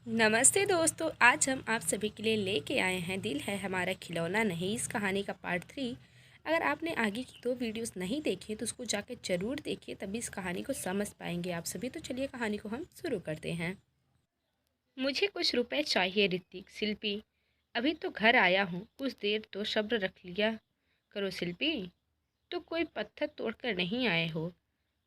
नमस्ते दोस्तों, आज हम आप सभी के लिए लेके आए हैं दिल है हमारा खिलौना नहीं इस कहानी का पार्ट 3। अगर आपने आगे की 2 वीडियोस नहीं देखी तो उसको जाकर ज़रूर देखिए, तभी इस कहानी को समझ पाएंगे आप सभी। तो चलिए कहानी को हम शुरू करते हैं। मुझे कुछ रुपए चाहिए ऋतिक। शिल्पी, अभी तो घर आया हूँ, कुछ देर तो सब्र रख लिया करो। शिल्पी, तो कोई पत्थर तोड़कर नहीं आए हो?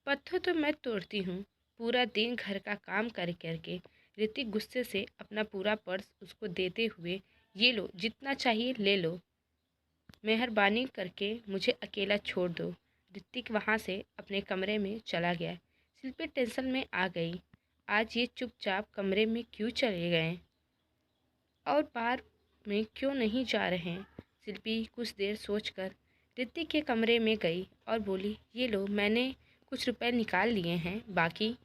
पत्थर तो मैं तोड़ती हूँ, पूरा दिन घर का काम कर करके। ऋतिक गुस्से से अपना पूरा पर्स उसको देते हुए, ये लो, जितना चाहिए ले लो, मेहरबानी करके मुझे अकेला छोड़ दो। ऋतिक वहाँ से अपने कमरे में चला गया। शिल्पी टेंशन में आ गई। आज ये चुपचाप कमरे में क्यों चले गए और बार में क्यों नहीं जा रहे हैं? शिल्पी कुछ देर सोचकर ऋतिक के कमरे में गई और बोली, ये लो, मैंने कुछ रुपए निकाल लिए हैं, बाकी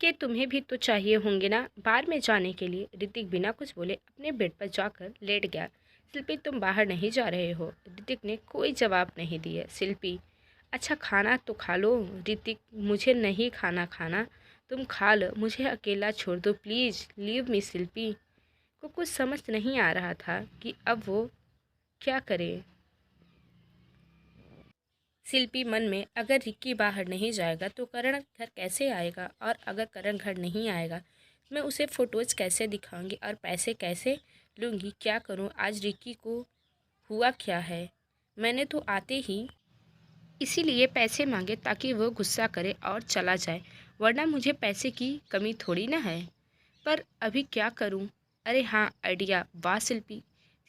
के तुम्हें भी तो चाहिए होंगे ना बार में जाने के लिए। ऋतिक बिना कुछ बोले अपने बेड पर जाकर लेट गया। शिल्पी, तुम बाहर नहीं जा रहे हो? ऋतिक ने कोई जवाब नहीं दिया। शिल्पी, अच्छा खाना तो खा लो। ऋतिक, मुझे नहीं खाना खाना, तुम खा लो, मुझे अकेला छोड़ दो प्लीज़, लीव मी। शिल्पी को कुछ समझ नहीं आ रहा था कि अब वो क्या करे। शिल्पी मन में, अगर रिक्की बाहर नहीं जाएगा तो करण घर कैसे आएगा, और अगर करण घर नहीं आएगा मैं उसे फ़ोटोज़ कैसे दिखाऊंगी और पैसे कैसे लूँगी, क्या करूँ? आज रिक्की को हुआ क्या है? मैंने तो आते ही इसीलिए पैसे मांगे ताकि वो गुस्सा करे और चला जाए, वरना मुझे पैसे की कमी थोड़ी ना है। पर अभी क्या करूं? अरे हाँ, आइडिया। वाह शिल्पी,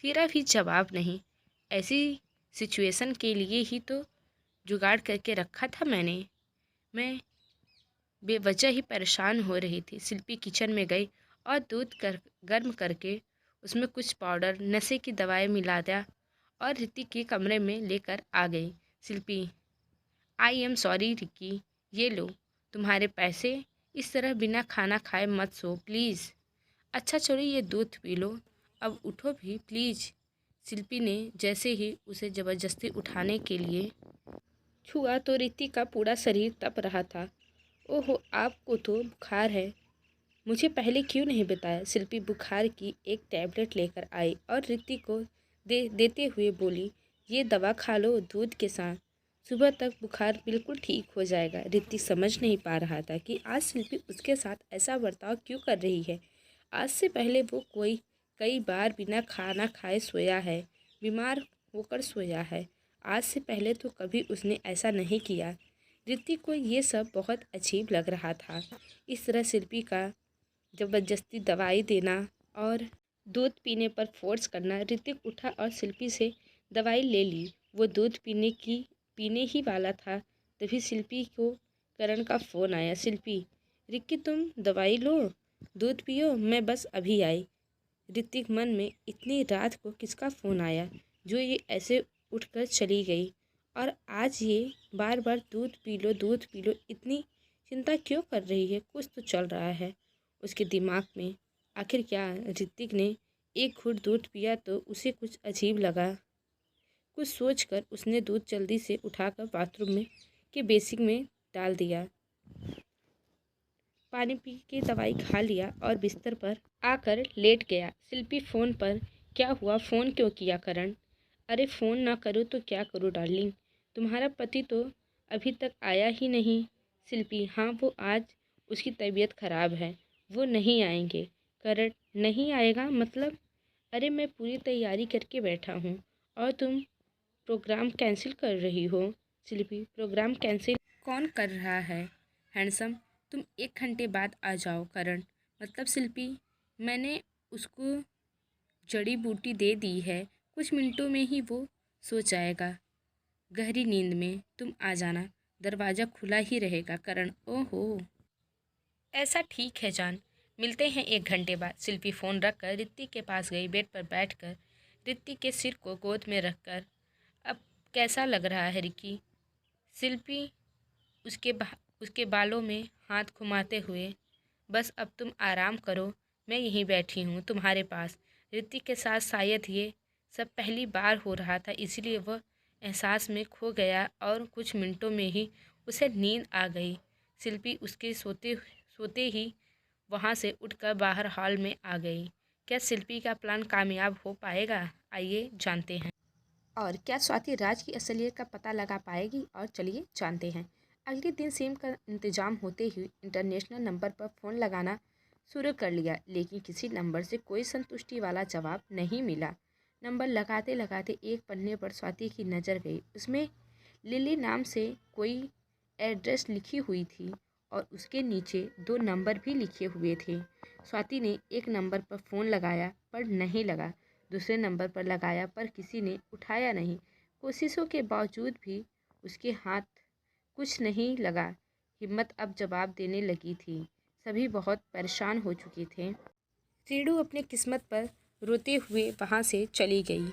तेरा भी जवाब नहीं। ऐसी सिचुएशन के लिए ही तो जुगाड़ करके रखा था मैंने। मैं बेवजह ही परेशान हो रही थी। शिल्पी किचन में गई और दूध गर्म करके उसमें कुछ पाउडर, नशे की दवाई मिला दिया और रितिक के कमरे में लेकर आ गई। शिल्पी, आई एम सॉरी रिक्की, ये लो तुम्हारे पैसे। इस तरह बिना खाना खाए मत सो प्लीज़। अच्छा चलो, ये दूध पी लो, अब उठो भी प्लीज़। शिल्पी ने जैसे ही उसे ज़बरदस्ती उठाने के लिए छुआ तो ऋतिक का पूरा शरीर तप रहा था। ओहो, आपको तो बुखार है, मुझे पहले क्यों नहीं बताया? शिल्पी बुखार की एक टैबलेट लेकर आई और ऋतिक को देते हुए बोली, ये दवा खा लो दूध के साथ, सुबह तक बुखार बिल्कुल ठीक हो जाएगा। ऋतिक समझ नहीं पा रहा था कि आज शिल्पी उसके साथ ऐसा बर्ताव क्यों कर रही है। आज से पहले वो कई बार बिना खाना खाए सोया है, बीमार होकर सोया है। आज से पहले तो कभी उसने ऐसा नहीं किया। ऋतिक को ये सब बहुत अजीब लग रहा था। इस तरह शिल्पी का ज़बरदस्ती दवाई देना और दूध पीने पर फोर्स करना। ऋतिक उठा और शिल्पी से दवाई ले ली। वो दूध पीने ही वाला था, तभी शिल्पी को करण का फ़ोन आया। शिल्पी, रिक्की तुम दवाई लो, दूध पियो, मैं बस अभी आई। ऋतिक मन में, इतनी रात को किसका फ़ोन आया जो ये ऐसे उठकर चली गई, और आज ये बार बार दूध पी लो, इतनी चिंता क्यों कर रही है? कुछ तो चल रहा है उसके दिमाग में। आखिर क्या? ऋतिक ने एक घूंट दूध पिया तो उसे कुछ अजीब लगा। कुछ सोचकर उसने दूध जल्दी से उठाकर बाथरूम में के बेसिन में डाल दिया, पानी पी के दवाई खा लिया और बिस्तर पर आकर लेट गया। शिल्पी फ़ोन पर, क्या हुआ, फ़ोन क्यों किया करण? अरे फ़ोन ना करूँ तो क्या करूँ डार्लिंग, तुम्हारा पति तो अभी तक आया ही नहीं। शिल्पी, हाँ वो आज उसकी तबीयत खराब है, वो नहीं आएंगे। करण, नहीं आएगा मतलब? अरे मैं पूरी तैयारी करके बैठा हूँ और तुम प्रोग्राम कैंसिल कर रही हो। शिल्पी, प्रोग्राम कैंसिल कौन कर रहा है हैंडसम, तुम 1 घंटे बाद आ जाओ। करण, मतलब शिल्पी, मैंने उसको जड़ी बूटी दे दी है, कुछ मिनटों में ही वो सो जाएगा गहरी नींद में, तुम आ जाना, दरवाज़ा खुला ही रहेगा। करण, ओहो, ऐसा ठीक है जान, मिलते हैं 1 घंटे बाद। शिल्पी फ़ोन रखकर ऋतिक के पास गई। बेड पर बैठकर ऋतिक के सिर को गोद में रखकर, अब कैसा लग रहा है रिकी? शिल्पी उसके उसके बालों में हाथ घुमाते हुए, बस अब तुम आराम करो, मैं यहीं बैठी हूँ तुम्हारे पास। ऋतिक के साथ शायद ये सब पहली बार हो रहा था, इसलिए वह एहसास में खो गया और कुछ मिनटों में ही उसे नींद आ गई। शिल्पी उसके सोते सोते ही वहाँ से उठकर बाहर हॉल में आ गई। क्या शिल्पी का प्लान कामयाब हो पाएगा? आइए जानते हैं। और क्या स्वाति राज की असलियत का पता लगा पाएगी? और चलिए जानते हैं। अगले दिन सिम का इंतजाम होते ही इंटरनेशनल नंबर पर फ़ोन लगाना शुरू कर लिया, लेकिन किसी नंबर से कोई संतुष्टि वाला जवाब नहीं मिला। नंबर लगाते लगाते एक पन्ने पर स्वाति की नज़र गई। उसमें लिली नाम से कोई एड्रेस लिखी हुई थी और उसके नीचे 2 नंबर भी लिखे हुए थे। स्वाति ने एक नंबर पर फ़ोन लगाया पर नहीं लगा। दूसरे नंबर पर लगाया पर किसी ने उठाया नहीं। कोशिशों के बावजूद भी उसके हाथ कुछ नहीं लगा। हिम्मत अब जवाब देने लगी थी। सभी बहुत परेशान हो चुके थे। रेणु अपने किस्मत पर रोते हुए वहाँ से चली गई।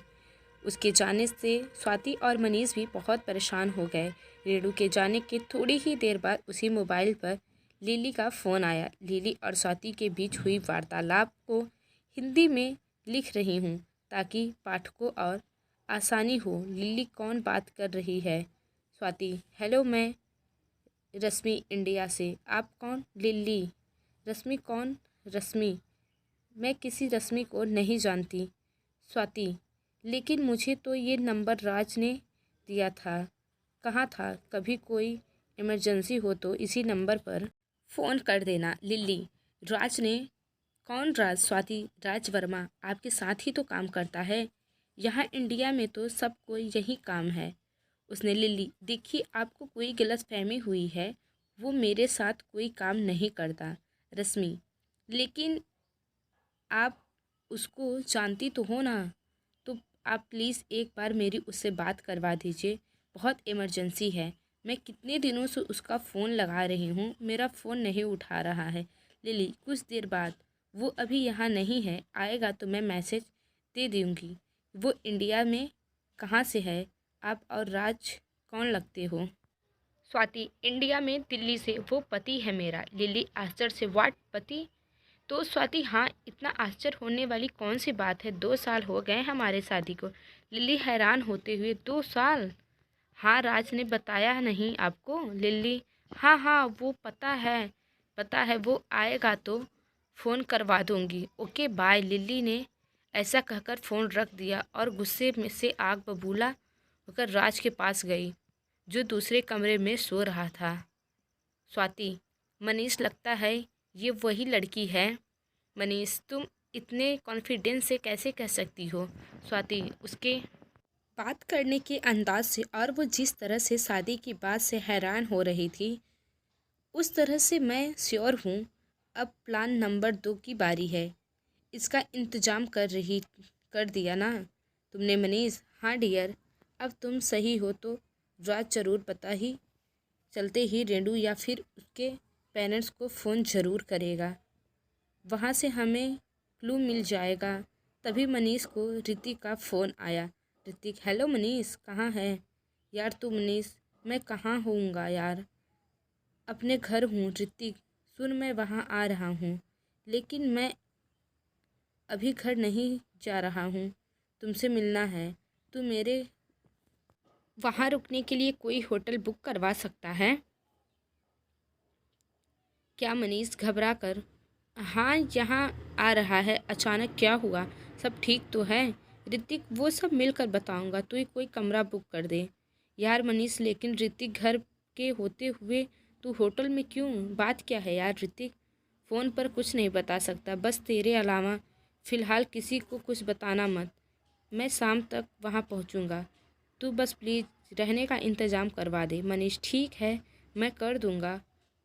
उसके जाने से स्वाति और मनीष भी बहुत परेशान हो गए। रेणु के जाने के थोड़ी ही देर बाद उसी मोबाइल पर लिली का फ़ोन आया। लिली और स्वाति के बीच हुई वार्तालाप को हिंदी में लिख रही हूँ ताकि पाठकों और आसानी हो। लिली, कौन बात कर रही है? स्वाति, हेलो, मैं रश्मि इंडिया से। आप कौन? लिली, रश्मि कौन? रश्मि, मैं किसी रश्मि को नहीं जानती। स्वाति, लेकिन मुझे तो ये नंबर राज ने दिया था। कहाँ था? कभी कोई इमरजेंसी हो तो इसी नंबर पर फ़ोन कर देना। लिली, राज ने? कौन राज? स्वाति, राज वर्मा आपके साथ ही तो काम करता है। यहाँ इंडिया में तो सबको यही काम है। उसने। लिली, देखिए, आपको कोई गलतफहमी हुई है। वो मेरे साथ कोई काम नहीं करता। रश्मि, लेकिन आप उसको जानती तो हो ना? तो आप प्लीज़ एक बार मेरी उससे बात करवा दीजिए। बहुत इमरजेंसी है। मैं कितने दिनों से उसका फ़ोन लगा रही हूँ, मेरा फ़ोन नहीं उठा रहा है। लिली, कुछ देर बाद। वो अभी यहाँ नहीं है, आएगा तो मैं मैसेज दे दूँगी। वो इंडिया में कहाँ से है? आप और राज कौन लगते हो? स्वाति, इंडिया में दिल्ली से। वो पति है मेरा। लिली आश्चर्य से, व्हाट, पति? तो स्वाति, हाँ, इतना आश्चर्य होने वाली कौन सी बात है? 2 साल हो गए हमारे शादी को। लिली हैरान होते हुए, 2 साल? हाँ, राज ने बताया नहीं आपको? लिली, हाँ हाँ, वो पता है, वो आएगा तो फ़ोन करवा दूंगी। Okay bye. लिली ने ऐसा कहकर फ़ोन रख दिया और गुस्से में से आग बबूला होकर राज के पास गई, जो दूसरे कमरे में सो रहा था। स्वाति, मनीष, लगता है ये वही लड़की है। मनीष, तुम इतने कॉन्फिडेंस से कैसे कह सकती हो? स्वाति, उसके बात करने के अंदाज से और वो जिस तरह से शादी की बात से हैरान हो रही थी, उस तरह से मैं श्योर हूँ। अब प्लान नंबर 2 की बारी है। इसका इंतजाम कर दिया ना तुमने मनीष? हाँ डियर, अब तुम सही हो तो राज ज़रूर पता ही चलते ही रेणु या फिर उसके पेरेंट्स को फ़ोन ज़रूर करेगा। वहाँ से हमें क्लू मिल जाएगा। तभी मनीष को ऋतिक का फ़ोन आया। ऋतिक, हेलो मनीष, कहाँ है? यार तू मनीष, मैं कहाँ होऊंगा यार, अपने घर हूँ। ऋतिक, सुन, मैं वहाँ आ रहा हूँ, लेकिन मैं अभी घर नहीं जा रहा हूँ, तुमसे मिलना है। तू मेरे वहाँ रुकने के लिए कोई होटल बुक करवा सकता है क्या? मनीष घबरा कर, हाँ, यहाँ आ रहा है। अचानक क्या हुआ? सब ठीक तो है? ऋतिक, वो सब मिलकर बताऊंगा, तू ही कोई कमरा बुक कर दे। यार मनीष, लेकिन ऋतिक, घर के होते हुए तू होटल में क्यों? बात क्या है यार? ऋतिक, फ़ोन पर कुछ नहीं बता सकता, बस तेरे अलावा फ़िलहाल किसी को कुछ बताना मत। मैं शाम तक वहाँ पहुँचूँगा, तू बस प्लीज़ रहने का इंतज़ाम करवा दे। मनीष, ठीक है, मैं कर दूँगा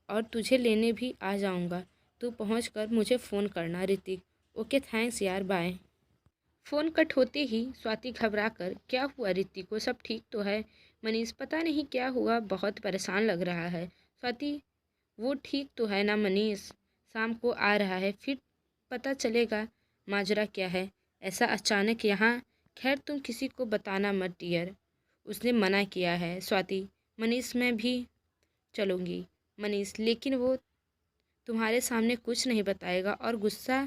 और तुझे लेने भी आ जाऊँगा। तू पहुँच कर मुझे फ़ोन करना। ऋतिक, ओके, थैंक्स यार, बाय। फ़ोन कट होते ही स्वाति घबरा कर, क्या हुआ ऋतिक को? सब ठीक तो है? मनीष, पता नहीं क्या हुआ, बहुत परेशान लग रहा है। स्वाति, वो ठीक तो है ना मनीष? शाम को आ रहा है, फिर पता चलेगा माजरा क्या है। ऐसा अचानक यहाँ? खैर, तुम किसी को बताना मत डियर, उसने मना किया है। स्वाति, मनीष, मैं भी चलूँगी। मनीष, लेकिन वो तुम्हारे सामने कुछ नहीं बताएगा और गुस्सा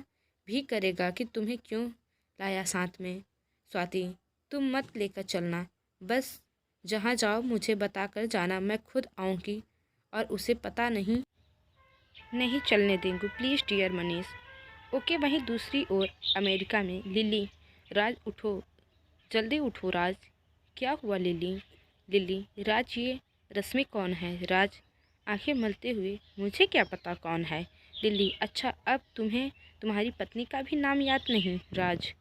भी करेगा कि तुम्हें क्यों लाया साथ में। स्वाति, तुम मत लेकर चलना, बस जहाँ जाओ मुझे बताकर जाना, मैं खुद आऊँगी और उसे पता नहीं नहीं चलने देंगे प्लीज़ डियर मनीष। ओके। वहीं दूसरी ओर अमेरिका में लिली। राज उठो, जल्दी उठो राज। क्या हुआ लिली? लिली, राज ये रश्मि कौन है? राज आंखें मलते हुए, मुझे क्या पता कौन है? लिली, अच्छा अब तुम्हें तुम्हारी पत्नी का भी नाम याद नहीं? राज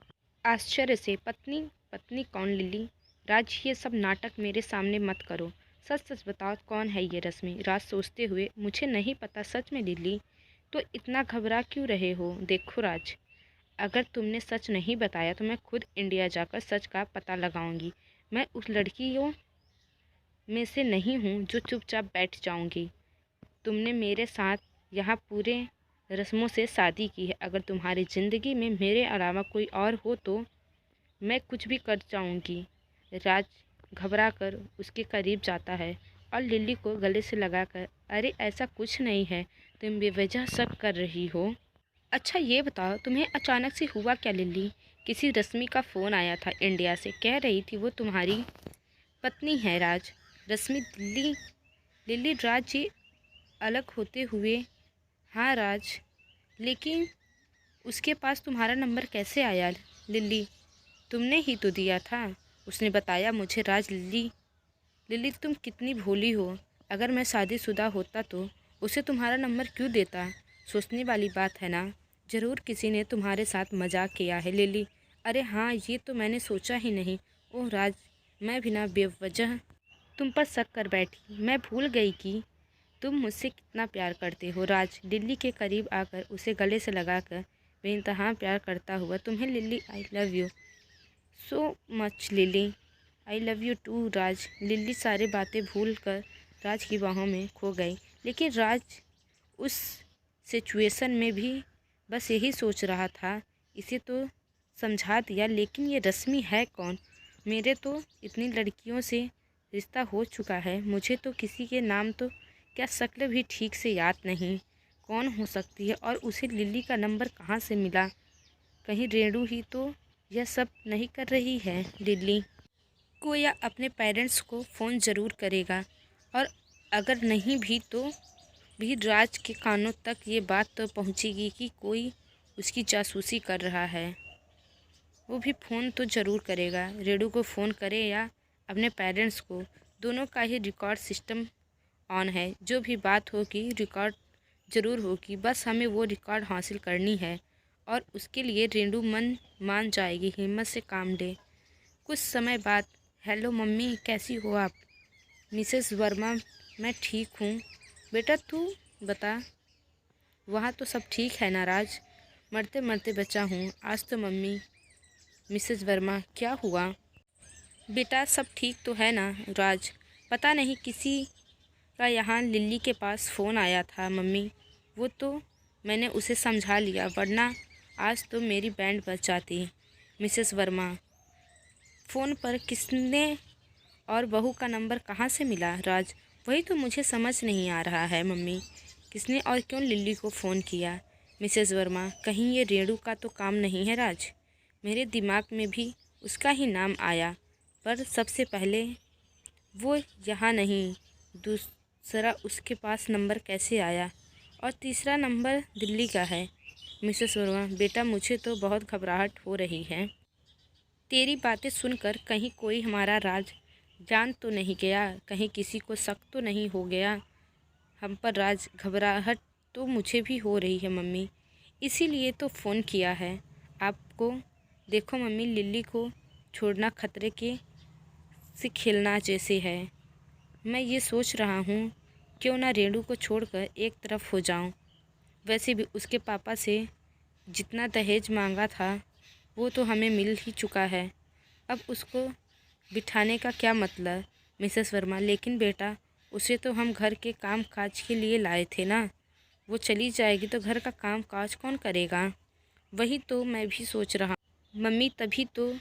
आश्चर्य से, पत्नी? पत्नी कौन लिली? राज ये सब नाटक मेरे सामने मत करो, सच सच बताओ कौन है ये रश्मि? राज सोचते हुए, मुझे नहीं पता सच में लिली। तो इतना घबरा क्यों रहे हो? देखो राज, अगर तुमने सच नहीं बताया तो मैं खुद इंडिया जाकर सच का पता लगाऊंगी। मैं उस लड़कियों में से नहीं हूँ जो चुपचाप बैठ जाऊंगी। तुमने मेरे साथ यहाँ पूरे रस्मों से शादी की है। अगर तुम्हारी ज़िंदगी में मेरे अलावा कोई और हो तो मैं कुछ भी कर जाऊंगी। राज घबरा कर उसके करीब जाता है और लिली को गले से लगाकर, अरे ऐसा कुछ नहीं है, तुम बेवजह शक कर रही हो। अच्छा ये बताओ तुम्हें अचानक से हुआ क्या लिली? किसी रश्मि का फ़ोन आया था इंडिया से, कह रही थी वो तुम्हारी पत्नी है। राज रश्मि दिल्ली। लिली, राज जी अलग होते हुए, हाँ राज, लेकिन उसके पास तुम्हारा नंबर कैसे आया? लिली, तुमने ही तो दिया था, उसने बताया मुझे। राज, लिली, लिली तुम कितनी भोली हो। अगर मैं शादीशुदा होता तो उसे तुम्हारा नंबर क्यों देता? सोचने वाली बात है ना। ज़रूर किसी ने तुम्हारे साथ मजाक किया है। लिली, अरे हाँ, ये तो मैंने सोचा ही नहीं। ओह राज, मैं बिना बेवजह तुम पर शक कर बैठी। मैं भूल गई कि तुम मुझसे कितना प्यार करते हो। राज लिली के करीब आकर उसे गले से लगाकर बेइंतहा प्यार करता हुआ, तुम्हें Lily, I love you so much Lily. I love you too Raj. Lily सारी बातें भूल कर राज की बाहों में खो गई। लेकिन राज उस सिचुएशन में भी बस यही सोच रहा था, इसे तो समझा दिया, लेकिन ये रश्मि है कौन? मेरे तो इतनी लड़कियों से रिश्ता हो चुका है, मुझे तो किसी के नाम तो क्या शक्ल भी ठीक से याद नहीं। कौन हो सकती है? और उसे लिली का नंबर कहाँ से मिला? कहीं रेणु ही तो यह सब नहीं कर रही है? लिली को या अपने पेरेंट्स को फ़ोन ज़रूर करेगा, और अगर नहीं भी तो भी राज के कानों तक ये बात तो पहुंचेगी कि कोई उसकी जासूसी कर रहा है। वो भी फ़ोन तो ज़रूर करेगा, रेणु को फ़ोन करे या अपने पेरेंट्स को, दोनों का ही रिकॉर्ड सिस्टम ऑन है। जो भी बात होगी रिकॉर्ड ज़रूर होगी, बस हमें वो रिकॉर्ड हासिल करनी है और उसके लिए रेणु मान जाएगी। हिम्मत से काम ले। कुछ समय बाद, हेलो मम्मी, कैसी हो आप? मिसेस वर्मा, मैं ठीक हूँ। बेटा तू बता, वहाँ तो सब ठीक है ना? राज, मरते मरते बचा हूँ आज तो मम्मी। मिसेस वर्मा, क्या हुआ? बेटा सब ठीक तो है ना? राज, पता नहीं किसी का यहाँ लिली के पास फ़ोन आया था मम्मी, वो तो मैंने उसे समझा लिया, वरना आज तो मेरी बैंड बज जाती। मिसेस वर्मा, फ़ोन पर किसने और बहू का नंबर कहाँ से मिला? राज, वही तो मुझे समझ नहीं आ रहा है मम्मी, किसने और क्यों लिली को फ़ोन किया? मिसेस वर्मा, कहीं ये रेणु का तो काम नहीं है? राज, मेरे दिमाग में भी उसका ही नाम आया, पर सबसे पहले वो यहाँ नहीं, दूसरा उसके पास नंबर कैसे आया? और तीसरा नंबर दिल्ली का है। मिसेस वर्मा, बेटा मुझे तो बहुत घबराहट हो रही है। तेरी बातें सुनकर कहीं कोई हमारा राज जान तो नहीं गया, कहीं किसी को शक तो नहीं हो गया हम पर? राज, घबराहट तो मुझे भी हो रही है मम्मी, इसीलिए तो फ़ोन किया है आपको। देखो मम्मी, लिली को छोड़ना खतरे के से खेलना जैसे है। मैं ये सोच रहा हूँ क्यों ना रेणु को छोड़कर एक तरफ हो जाऊँ। वैसे भी उसके पापा से जितना दहेज मांगा था वो तो हमें मिल ही चुका है, अब उसको बिठाने का क्या मतलब? मिसेस वर्मा, लेकिन बेटा उसे तो हम घर के काम काज के लिए लाए थे ना, वो चली जाएगी तो घर का काम काज कौन करेगा? वही तो मैं भी सोच रहा मम्मी, तभी तो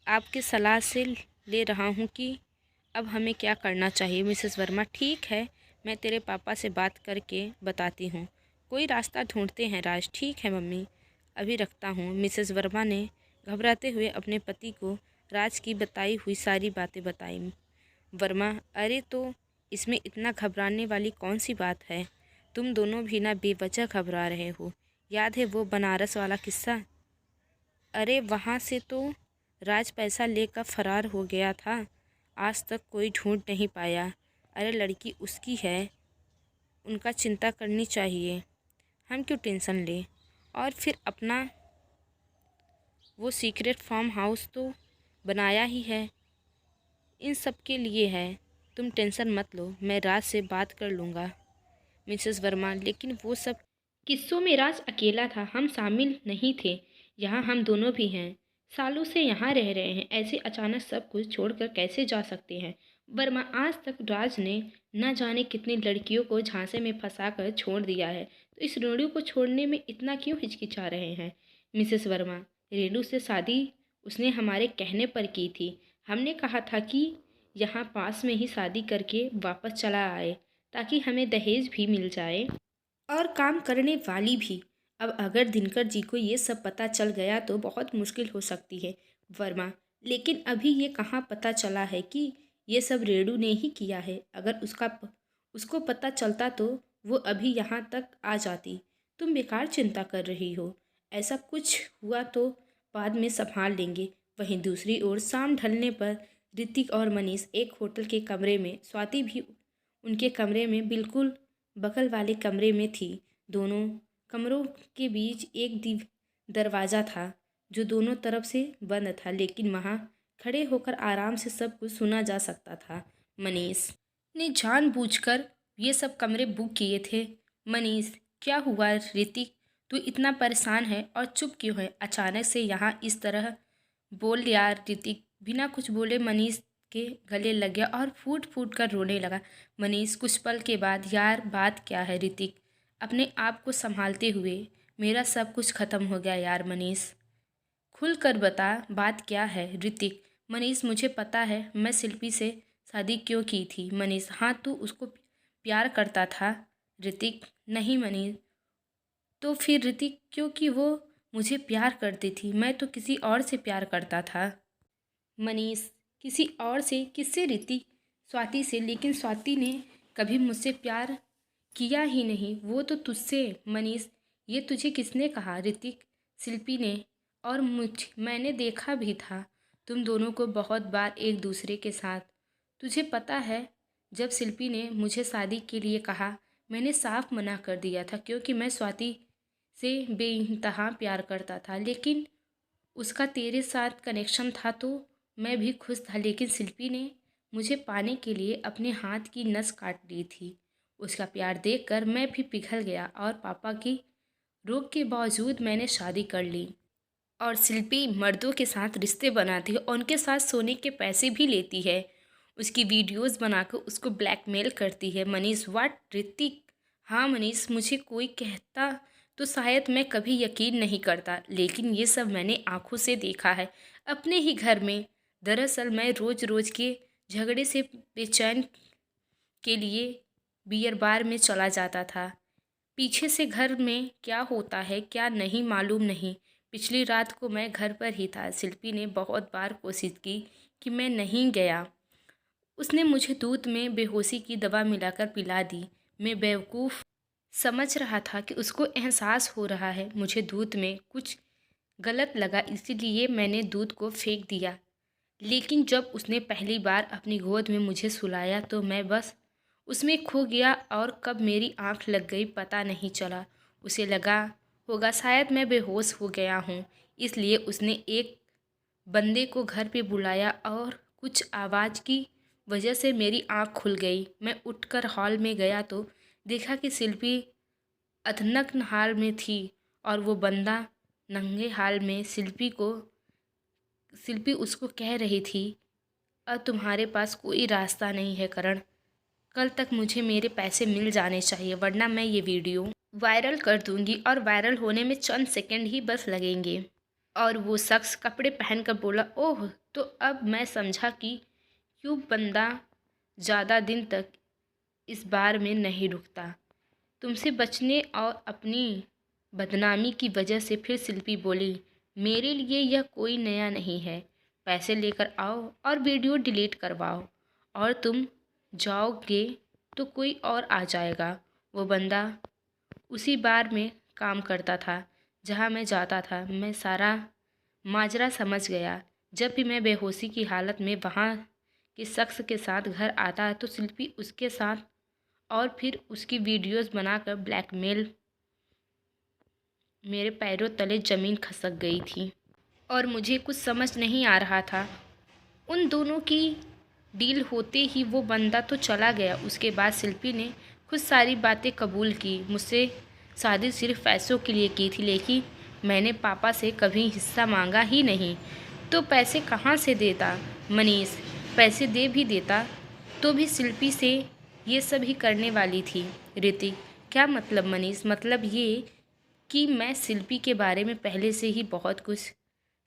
आपके सलाह से ले रहा हूँ कि अब हमें क्या करना चाहिए। मिसेस वर्मा, ठीक है, मैं तेरे पापा से बात करके बताती हूँ, कोई रास्ता ढूंढते हैं। राज, ठीक है मम्मी, अभी रखता हूँ। मिसेस वर्मा ने घबराते हुए अपने पति को राज की बताई हुई सारी बातें बताई। वर्मा, अरे तो इसमें इतना घबराने वाली कौन सी बात है? तुम दोनों भी ना बेवजह घबरा रहे हो। याद है वो बनारस वाला किस्सा? अरे वहाँ से तो राज पैसा लेकर फरार हो गया था। आज तक कोई ढूंढ नहीं पाया। अरे लड़की उसकी है, उनका चिंता करनी चाहिए। हम क्यों टेंशन लें? और फिर अपना वो सीक्रेट फार्म हाउस तो बनाया ही है, इन सब के लिए है। तुम टेंशन मत लो, मैं राज से बात कर लूँगा। मिसेस वर्मा, लेकिन वो सब किस्सों में राज अकेला था, हम शामिल नहीं थे। यहाँ हम दोनों भी हैं, सालों से यहाँ रह रहे हैं। ऐसे अचानक सब कुछ छोड़कर कैसे जा सकते हैं? वर्मा, आज तक राज ने न जाने कितनी लड़कियों को झांसे में फंसाकर छोड़ दिया है, तो इस रेणु को छोड़ने में इतना क्यों हिचकिचा रहे हैं? मिसेस वर्मा, रेणु से शादी उसने हमारे कहने पर की थी। हमने कहा था कि यहाँ पास में ही शादी करके वापस चला आए, ताकि हमें दहेज भी मिल जाए और काम करने वाली भी। अब अगर दिनकर जी को ये सब पता चल गया तो बहुत मुश्किल हो सकती है वर्मा। लेकिन अभी ये कहाँ पता चला है कि ये सब रेणु ने ही किया है। अगर उसको पता चलता तो वो अभी यहाँ तक आ जाती। तुम बेकार चिंता कर रही हो, ऐसा कुछ हुआ तो बाद में संभाल लेंगे। वहीं दूसरी ओर शाम ढलने पर ऋतिक और मनीष एक होटल के कमरे में, स्वाति भी उनके कमरे में बिल्कुल बगल वाले कमरे में थी। दोनों कमरों के बीच एक दरवाज़ा था जो दोनों तरफ से बंद था, लेकिन वहाँ खड़े होकर आराम से सब कुछ सुना जा सकता था। मनीष ने जानबूझकर ये सब कमरे बुक किए थे। मनीष, क्या हुआ ऋतिक? तू इतना परेशान है और चुप क्यों है? अचानक से यहाँ इस तरह बोल यार। ऋतिक बिना कुछ बोले मनीष के गले लग गया और फूट फूट कर रोने लगा। मनीष कुछ पल के बाद, यार बात क्या है ऋतिक? अपने आप को संभालते हुए, मेरा सब कुछ ख़त्म हो गया यार। मनीष खुल कर बता, बात क्या है? ऋतिक, मनीष मुझे पता है मैं शिल्पी से शादी क्यों की थी। मनीष, हाँ तू उसको प्यार करता था। ऋतिक, नहीं मनीष। तो फिर ऋतिक, क्योंकि वो मुझे प्यार करती थी, मैं तो किसी और से प्यार करता था। मनीष, किसी और से? किससे ऋतिक? स्वाति से। लेकिन स्वाति ने कभी मुझसे प्यार किया ही नहीं, वो तो तुझसे। मनीष, ये तुझे किसने कहा? ऋतिक, शिल्पी ने। और मैंने देखा भी था तुम दोनों को बहुत बार एक दूसरे के साथ। तुझे पता है, जब शिल्पी ने मुझे शादी के लिए कहा, मैंने साफ मना कर दिया था, क्योंकि मैं स्वाति से बेइंतहा प्यार करता था। लेकिन उसका तेरे साथ कनेक्शन था तो मैं भी खुश था। लेकिन शिल्पी ने मुझे पाने के लिए अपने हाथ की नस काट ली थी। उसका प्यार देखकर मैं भी पिघल गया और पापा की रोक के बावजूद मैंने शादी कर ली। और शिल्पी मर्दों के साथ रिश्ते बनाती है और उनके साथ सोने के पैसे भी लेती है। उसकी वीडियोस बनाकर उसको ब्लैकमेल करती है। मनीष, व्हाट? ऋतिक, हाँ मनीष, मुझे कोई कहता तो शायद मैं कभी यकीन नहीं करता, लेकिन ये सब मैंने आंखों से देखा है अपने ही घर में। दरअसल मैं रोज़ रोज़ के झगड़े से बेचैन के लिए बियर बार में चला जाता था। पीछे से घर में क्या होता है क्या नहीं मालूम नहीं। पिछली रात को मैं घर पर ही था। शिल्पी ने बहुत बार कोशिश की कि मैं नहीं गया। उसने मुझे दूध में बेहोशी की दवा मिलाकर पिला दी। मैं बेवकूफ़ समझ रहा था कि उसको एहसास हो रहा है मुझे दूध में कुछ गलत लगा, इसीलिए मैंने दूध को फेंक दिया। लेकिन जब उसने पहली बार अपनी गोद में मुझे सुलाया तो मैं बस उसमें खो गया और कब मेरी आंख लग गई पता नहीं चला। उसे लगा होगा शायद मैं बेहोश हो गया हूँ, इसलिए उसने एक बंदे को घर पे बुलाया और कुछ आवाज़ की वजह से मेरी आंख खुल गई। मैं उठकर हॉल में गया तो देखा कि शिल्पी अधनग्न हाल में थी और वो बंदा नंगे हाल में शिल्पी उसको कह रही थी, अब तुम्हारे पास कोई रास्ता नहीं है करण, कल तक मुझे मेरे पैसे मिल जाने चाहिए, वरना मैं ये वीडियो वायरल कर दूंगी। और वायरल होने में चंद सेकंड ही बस लगेंगे। और वो शख्स कपड़े पहनकर बोला, ओह, तो अब मैं समझा कि क्यों बंदा ज़्यादा दिन तक इस बार में नहीं रुकता, तुमसे बचने और अपनी बदनामी की वजह से। फिर शिल्पी बोली, मेरे लिए यह कोई नया नहीं है, पैसे लेकर आओ और वीडियो डिलीट करवाओ, और तुम जाओगे तो कोई और आ जाएगा। वो बंदा उसी बार में काम करता था जहाँ मैं जाता था। मैं सारा माजरा समझ गया। जब भी मैं बेहोशी की हालत में वहाँ के शख्स के साथ घर आता तो शिल्पी उसके साथ और फिर उसकी वीडियोस बनाकर ब्लैकमेल। मेरे पैरों तले ज़मीन खिसक गई थी और मुझे कुछ समझ नहीं आ रहा था। उन दोनों की डील होते ही वो बंदा तो चला गया। उसके बाद शिल्पी ने खुद सारी बातें कबूल की। मुझसे शादी सिर्फ पैसों के लिए की थी, लेकिन मैंने पापा से कभी हिस्सा मांगा ही नहीं। तो पैसे कहाँ से देता मनीष? पैसे दे भी देता तो भी शिल्पी से ये सब ही करने वाली थी। ऋतिक, क्या मतलब मनीष? मतलब ये कि मैं शिल्पी के बारे में पहले से ही बहुत कुछ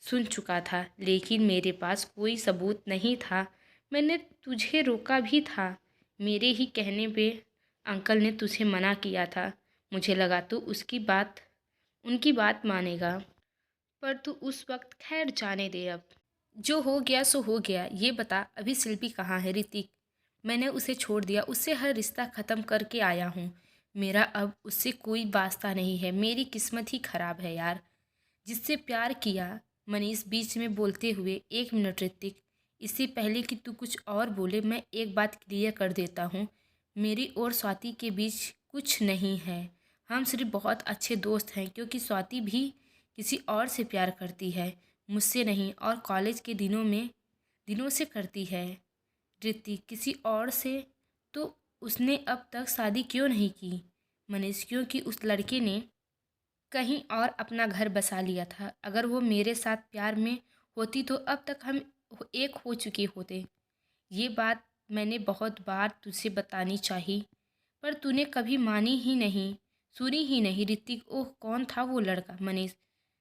सुन चुका था, लेकिन मेरे पास कोई सबूत नहीं था। मैंने तुझे रोका भी था। मेरे ही कहने पे अंकल ने तुझे मना किया था। मुझे लगा तू उनकी बात मानेगा, पर तू उस वक्त खैर जाने दे। अब जो हो गया सो हो गया। ये बता अभी शिल्पी कहाँ है? ऋतिक, मैंने उसे छोड़ दिया। उससे हर रिश्ता ख़त्म करके आया हूँ। मेरा अब उससे कोई वास्ता नहीं है। मेरी किस्मत ही ख़राब है यार। जिससे प्यार किया। मनीष बीच में बोलते हुए, एक मिनट ऋतिक, इससे पहले कि तू कुछ और बोले मैं एक बात क्लियर कर देता हूँ। मेरी और स्वाति के बीच कुछ नहीं है। हम सिर्फ बहुत अच्छे दोस्त हैं, क्योंकि स्वाति भी किसी और से प्यार करती है, मुझसे नहीं। और कॉलेज के दिनों से करती है। ऋतिक, किसी और से? तो उसने अब तक शादी क्यों नहीं की मनीष? क्योंकि उस लड़के ने कहीं और अपना घर बसा लिया था। अगर वो मेरे साथ प्यार में होती तो अब तक हम एक हो चुके होते। ये बात मैंने बहुत बार तुझसे बतानी चाहिए, पर तूने कभी मानी ही नहीं, सुनी ही नहीं। ऋतिक, ओह कौन था वो लड़का? मनीष,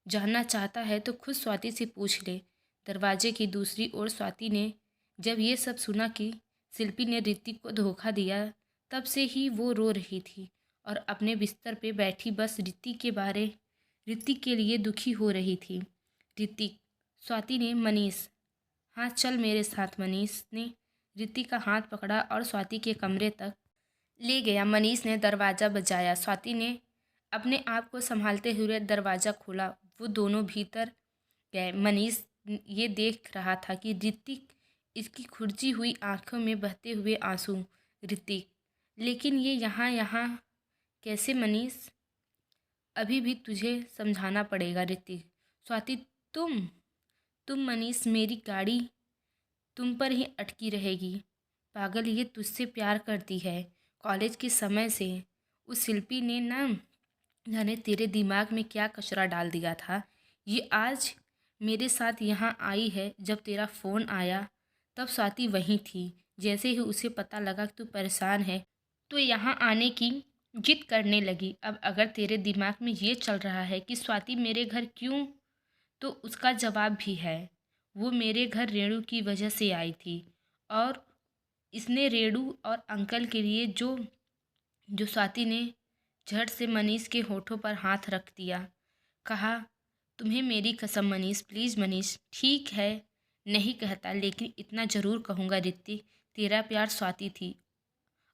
जानना चाहता है तो खुद स्वाति से पूछ ले। दरवाजे की दूसरी ओर स्वाति ने जब ये सब सुना कि शिल्पी ने ऋतिक को धोखा दिया, तब से ही वो रो रही थी और अपने बिस्तर पे बैठी बस ऋतिक के लिए दुखी हो रही थी। ऋतिक, स्वाति ने, मनीष, हाँ चल मेरे साथ। मनीष ने ऋतिक का हाथ पकड़ा और स्वाति के कमरे तक ले गया। मनीष ने दरवाज़ा बजाया। स्वाति ने अपने आप को संभालते हुए दरवाज़ा खोला। वो दोनों भीतर गए। मनीष ये देख रहा था कि ऋतिक, इसकी खुरची हुई आंखों में बहते हुए आंसू। ऋतिक, लेकिन ये यहाँ कैसे मनीष? अभी भी तुझे समझाना पड़ेगा। ऋतिक, स्वाति, तुम मनीष, मेरी गाड़ी तुम पर ही अटकी रहेगी। पागल, ये तुझसे प्यार करती है कॉलेज के समय से। उस शिल्पी ने ना जाने तेरे दिमाग में क्या कचरा डाल दिया था। ये आज मेरे साथ यहाँ आई है। जब तेरा फ़ोन आया तब स्वाति वहीं थी। जैसे ही उसे पता लगा कि तू परेशान है तो यहाँ आने की जिद करने लगी। अब अगर तेरे दिमाग में ये चल रहा है कि स्वाति मेरे घर क्यों, तो उसका जवाब भी है। वो मेरे घर रेणु की वजह से आई थी और इसने रेणु और अंकल के लिए जो जो स्वाति ने झट से मनीष के होठों पर हाथ रख दिया। कहा, तुम्हें मेरी कसम मनीष, प्लीज़ मनीष। ठीक है, नहीं कहता, लेकिन इतना ज़रूर कहूँगा ऋतिक, तेरा प्यार स्वाति थी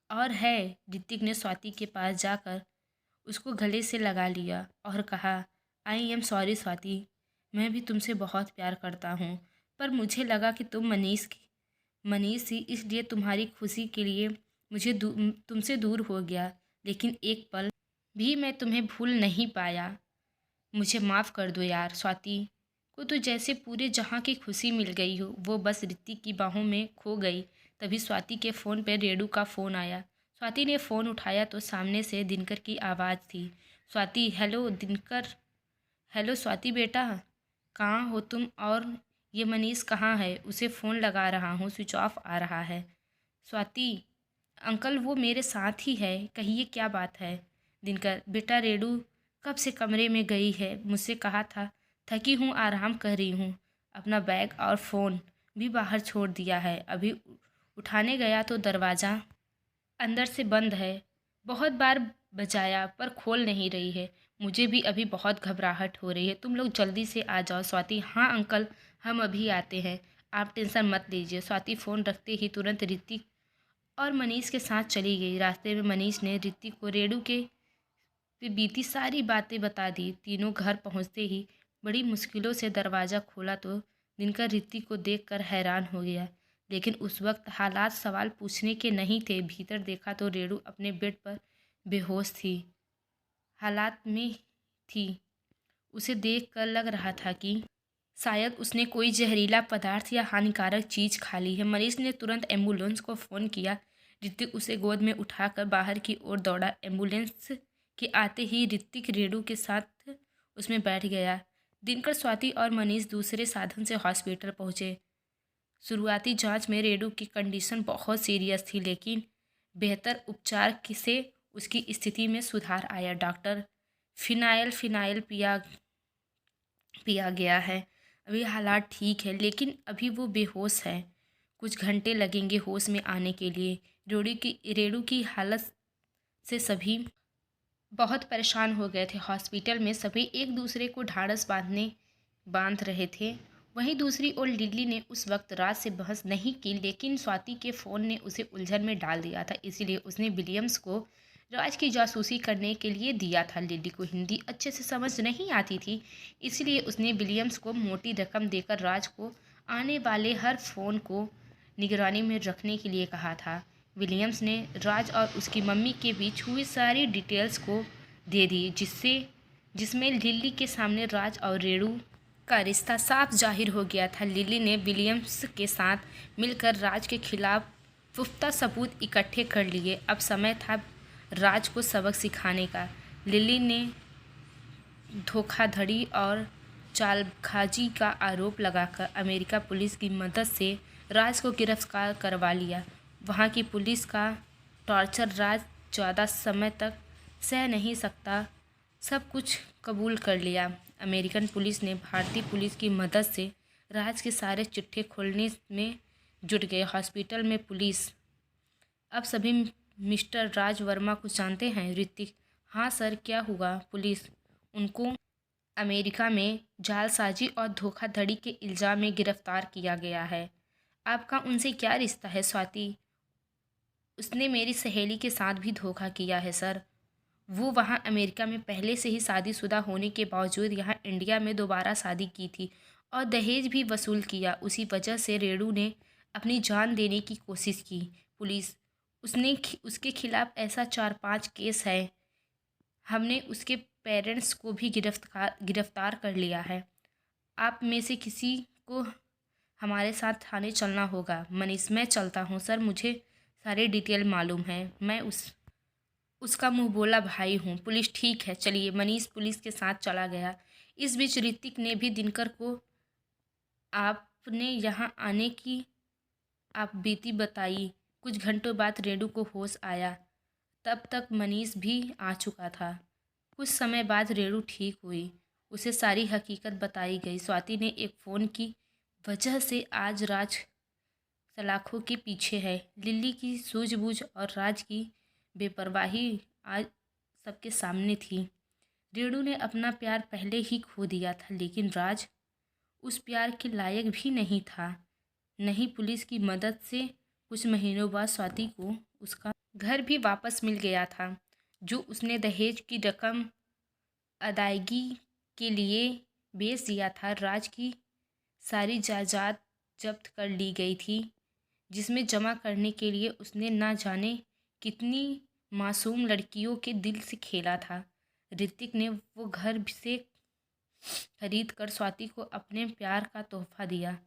और है। ऋतिक ने स्वाति के पास जाकर उसको गले से लगा लिया और कहा, आई एम सॉरी स्वाति, मैं भी तुमसे बहुत प्यार करता हूँ, पर मुझे लगा कि तुम मनीष ही, इसलिए तुम्हारी खुशी के लिए मुझे तुमसे दूर हो गया। लेकिन एक पल भी मैं तुम्हें भूल नहीं पाया। मुझे माफ़ कर दो यार। स्वाति को तो जैसे पूरे जहाँ की खुशी मिल गई हो। वो बस ऋतिक की बाहों में खो गई। तभी स्वाति के फ़ोन पर रेणु का फ़ोन आया। स्वाति ने फ़ोन उठाया तो सामने से दिनकर की आवाज़ थी। स्वाति, हेलो दिनकर। हेलो स्वाति बेटा, कहाँ हो तुम? और ये मनीष कहाँ है? उसे फ़ोन लगा रहा हूँ, स्विच ऑफ आ रहा है। स्वाति, अंकल वो मेरे साथ ही है, कहिए क्या बात है? दिनकर, बेटा रेणु कब से कमरे में गई है, मुझसे कहा था, थकी हूँ, आराम कर रही हूँ। अपना बैग और फ़ोन भी बाहर छोड़ दिया है। अभी उठाने गया तो दरवाज़ा अंदर से बंद है। बहुत बार बजाया पर खोल नहीं रही है। मुझे भी अभी बहुत घबराहट हो रही है। तुम लोग जल्दी से आ जाओ। स्वाति, हाँ अंकल, हम अभी आते हैं, आप टेंशन मत लीजिए। स्वाति फ़ोन रखते ही तुरंत ऋतिक और मनीष के साथ चली गई। रास्ते में मनीष ने ऋतिक को रेणु के फिर बीती सारी बातें बता दी। तीनों घर पहुंचते ही बड़ी मुश्किलों से दरवाज़ा खोला तो दिनकर ऋतिक को देखकर हैरान हो गया। लेकिन उस वक्त हालात सवाल पूछने के नहीं थे। भीतर देखा तो रेणु अपने बेड पर बेहोश थी हालात में थी। उसे देखकर लग रहा था कि शायद उसने कोई जहरीला पदार्थ या हानिकारक चीज़ खा ली है। मनीष ने तुरंत एम्बुलेंस को फ़ोन किया। ऋतिक उसे गोद में उठाकर बाहर की ओर दौड़ा। एम्बुलेंस के आते ही ऋतिक रेणु के साथ उसमें बैठ गया। दिनकर, स्वाति और मनीष दूसरे साधन से हॉस्पिटल पहुंचे। शुरुआती जांच में रेणु की कंडीशन बहुत सीरियस थी, लेकिन बेहतर उपचार से उसकी स्थिति में सुधार आया। डॉक्टर फिनाइल पिया गया है। अभी हालात ठीक है, लेकिन अभी वो बेहोश है। कुछ घंटे लगेंगे होश में आने के लिए। रेणु की हालत से सभी बहुत परेशान हो गए थे। हॉस्पिटल में सभी एक दूसरे को ढाढ़स बांध रहे थे। वहीं दूसरी ओर लिली ने उस वक्त राज से बहस नहीं की, लेकिन स्वाति के फ़ोन ने उसे उलझन में डाल दिया था। इसीलिए उसने विलियम्स को राज की जासूसी करने के लिए दिया था। लिली को हिंदी अच्छे से समझ नहीं आती थी, इसलिए उसने विलियम्स को मोटी रकम देकर राज को आने वाले हर फ़ोन को निगरानी में रखने के लिए कहा था। विलियम्स ने राज और उसकी मम्मी के बीच हुई सारी डिटेल्स को दे दी, जिसमें लिली के सामने राज और रेणु का रिश्ता साफ जाहिर हो गया था। लिली ने विलियम्स के साथ मिलकर राज के खिलाफ पुख्ता सबूत इकट्ठे कर लिए। अब समय था राज को सबक सिखाने का। लिली ने धोखाधड़ी और चालबाजी का आरोप लगाकर अमेरिका पुलिस की मदद से राज को गिरफ्तार करवा लिया। वहाँ की पुलिस का टॉर्चर राज ज़्यादा समय तक सह नहीं सकता, सब कुछ कबूल कर लिया। अमेरिकन पुलिस ने भारतीय पुलिस की मदद से राज के सारे चिट्ठे खोलने में जुट गए। हॉस्पिटल में पुलिस अब सभी मिस्टर राज वर्मा को जानते हैं। ऋतिक, हाँ सर, क्या हुआ? पुलिस, उनको अमेरिका में जालसाजी और धोखाधड़ी के इल्ज़ाम में गिरफ्तार किया गया है। आपका उनसे क्या रिश्ता है? स्वाति, उसने मेरी सहेली के साथ भी धोखा किया है सर। वो वहाँ अमेरिका में पहले से ही शादीशुदा होने के बावजूद यहाँ इंडिया में दोबारा शादी की थी और दहेज भी वसूल किया। उसी वजह से रेणु ने अपनी जान देने की कोशिश की। पुलिस, उसके खिलाफ ऐसा 4-5 केस है। हमने उसके पेरेंट्स को भी गिरफ्तार कर लिया है। आप में से किसी को हमारे साथ थाने चलना होगा। मनीष, मैं चलता हूँ सर, मुझे सारी डिटेल मालूम है। मैं उसका मुंह बोला भाई हूँ। पुलिस, ठीक है चलिए। मनीष पुलिस के साथ चला गया। इस बीच ऋतिक ने भी दिनकर को आपने यहाँ आने की आप बीती बताई। कुछ घंटों बाद रेणु को होश आया। तब तक मनीष भी आ चुका था। कुछ समय बाद रेणु ठीक हुई। उसे सारी हकीकत बताई गई। स्वाति ने एक फ़ोन की वजह से आज राज सलाखों के पीछे है। लिली की सूझबूझ और राज की बेपरवाही आज सबके सामने थी। रेणु ने अपना प्यार पहले ही खो दिया था, लेकिन राज उस प्यार के लायक भी नहीं था। नहीं, पुलिस की मदद से कुछ महीनों बाद स्वाति को उसका घर भी वापस मिल गया था, जो उसने दहेज की रकम अदायगी के लिए बेच दिया था। राज की सारी जायदाद जब्त कर ली गई थी, जिसमें जमा करने के लिए उसने ना जाने कितनी मासूम लड़कियों के दिल से खेला था। ऋतिक ने वो घर से खरीद कर स्वाति को अपने प्यार का तोहफा दिया।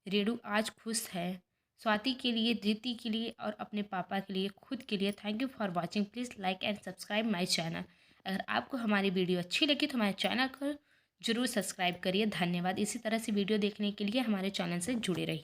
रेणु आज खुश है। स्वाति के लिए, ऋतिक के लिए और अपने पापा के लिए, खुद के लिए। Thank you for watching. Please like and subscribe my channel. अगर आपको हमारी वीडियो अच्छी लगी तो हमारे चैनल को ज़रूर सब्सक्राइब करिए। धन्यवाद। इसी तरह से वीडियो देखने के लिए हमारे चैनल से जुड़े रहिए।